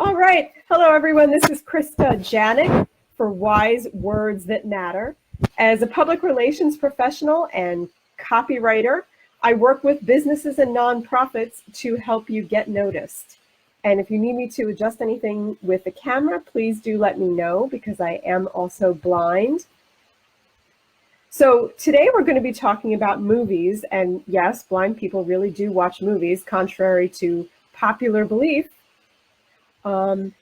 All right. Hello, everyone. This is Krista Giannak for Wise Words That Matter. As a public relations professional and copywriter, I work with businesses and nonprofits to help you get noticed. And if you need me to adjust anything with the camera, please do let me know because I am also blind. So today we're going to be talking about movies. And yes, blind people really do watch movies, contrary to popular belief.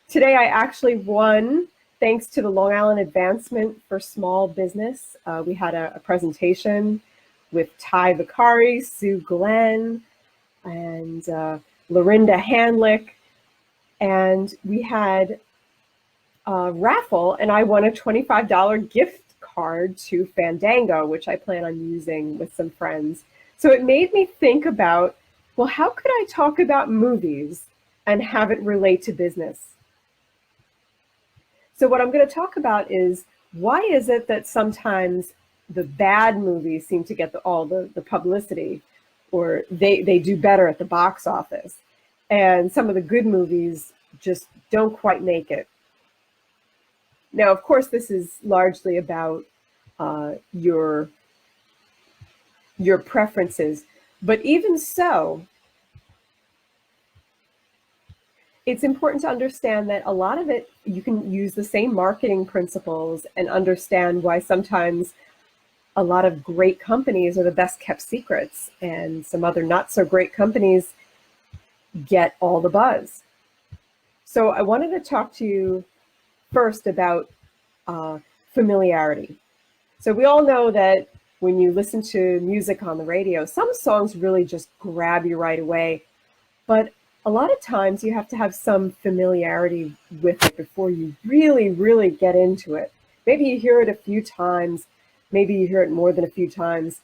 Today I actually won, thanks to the Long Island Advancement for Small Business. We had a presentation with Ty Vicari, Sue Glenn, and Lorinda Handlick. And we had a raffle, and I won a $25 gift card to Fandango, which I plan on using with some friends. So it made me think about, well, how could I talk about movies and have it relate to business? So what I'm going to talk about is, why is it that sometimes the bad movies seem to get all the publicity, or they do better at the box office, and some of the good movies just don't quite make it? Now, of course, this is largely about your preferences, but even so, it's important to understand that a lot of it, you can use the same marketing principles and understand why sometimes a lot of great companies are the best kept secrets and some other not so great companies get all the buzz. So I wanted to talk to you first about familiarity. So we all know that when you listen to music on the radio, some songs really just grab you right away, but a lot of times you have to have some familiarity with it before you really, really get into it. Maybe you hear it a few times, maybe you hear it more than a few times.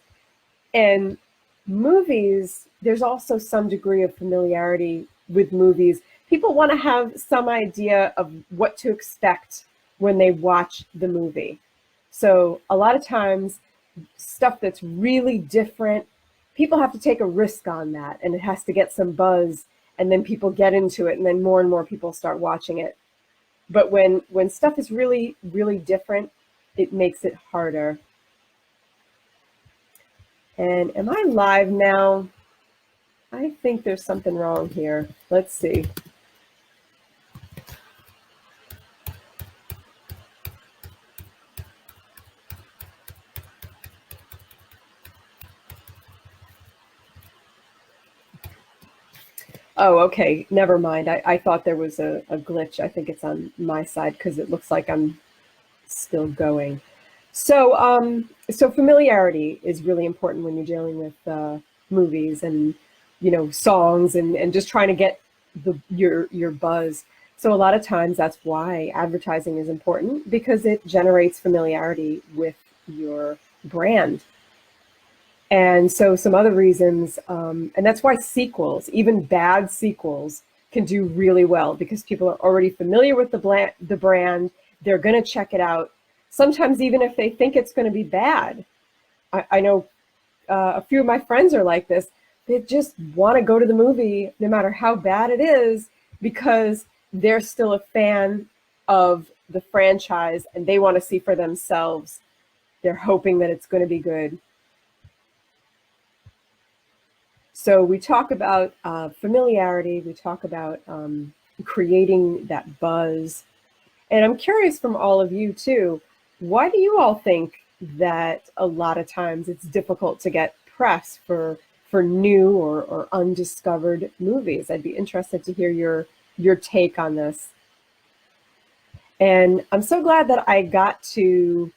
And movies, there's also some degree of familiarity with movies. People want to have some idea of what to expect when they watch the movie. So a lot of times, stuff that's really different, people have to take a risk on that, and it has to get some buzz. And then people get into it, and then more and more people start watching it. But when stuff is really, really different, it makes it harder. And am I live now? I think there's something wrong here. Let's see. Oh, okay. Never mind. I thought there was a glitch. I think it's on my side because it looks like I'm still going. So, so familiarity is really important when you're dealing with movies and, songs and just trying to get your buzz. So a lot of times that's why advertising is important, because it generates familiarity with your brand. And so some other reasons, and that's why sequels, even bad sequels, can do really well, because people are already familiar with the brand. They're going to check it out. Sometimes even if they think it's going to be bad. I know a few of my friends are like this. They just want to go to the movie no matter how bad it is, because they're still a fan of the franchise and they want to see for themselves. They're hoping that it's going to be good. So we talk about familiarity, we talk about creating that buzz. And I'm curious from all of you too, why do you all think that a lot of times it's difficult to get press for new or undiscovered movies? I'd be interested to hear your take on this. And I'm so glad that I got to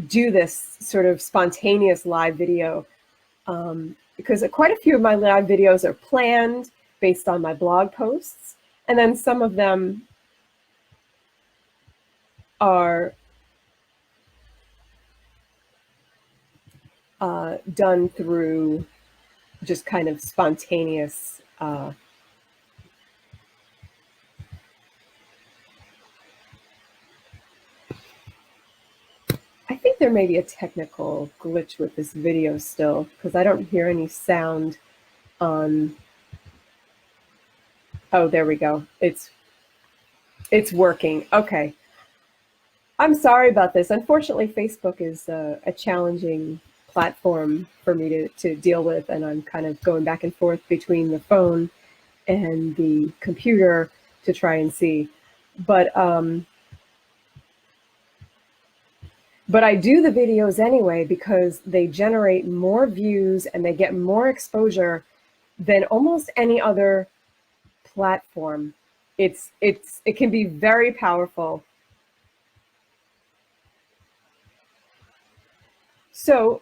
do this sort of spontaneous live video, because quite a few of my live videos are planned based on my blog posts, and then some of them are done through just kind of spontaneous I think there may be a technical glitch with this video still, because I don't hear any sound on Oh, there we go. It's working. Okay. I'm sorry about this. Unfortunately, Facebook is a challenging platform for me to deal with, and I'm kind of going back and forth between the phone and the computer to try and see. But I do the videos anyway because they generate more views and they get more exposure than almost any other platform. It can be very powerful. So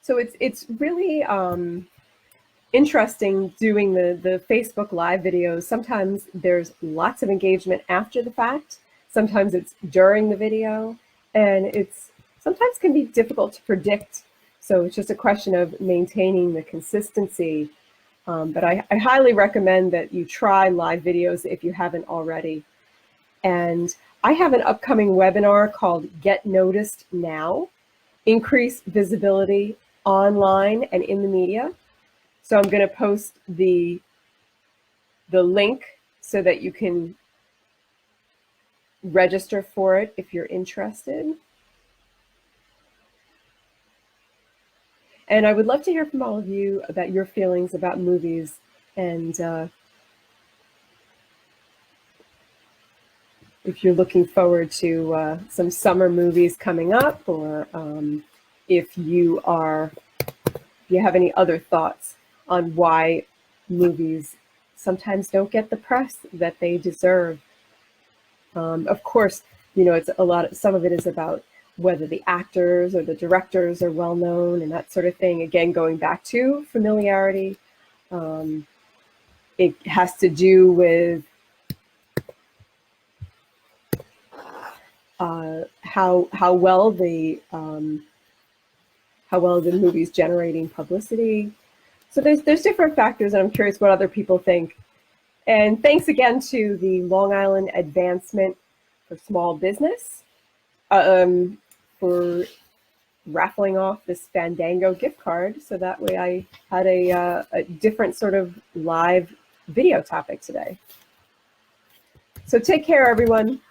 it's really interesting doing the Facebook Live videos. Sometimes there's lots of engagement after the fact. Sometimes it's during the video, and it's sometimes can be difficult to predict. So it's just a question of maintaining the consistency. But I highly recommend that you try live videos if you haven't already. And I have an upcoming webinar called Get Noticed Now, Increase Visibility Online and in the Media. So I'm going to post the link so that you can register for it if you're interested. And I would love to hear from all of you about your feelings about movies, and if you're looking forward to some summer movies coming up, or if you have any other thoughts on why movies sometimes don't get the press that they deserve. Of course, you know, some of it is about whether the actors or the directors are well known and that sort of thing. Again, going back to familiarity, it has to do with how well the movie's generating publicity. So there's different factors, and I'm curious what other people think. And thanks again to the Long Island Advancement for Small Business for raffling off this Fandango gift card. So that way I had a different sort of live video topic today. So take care, everyone.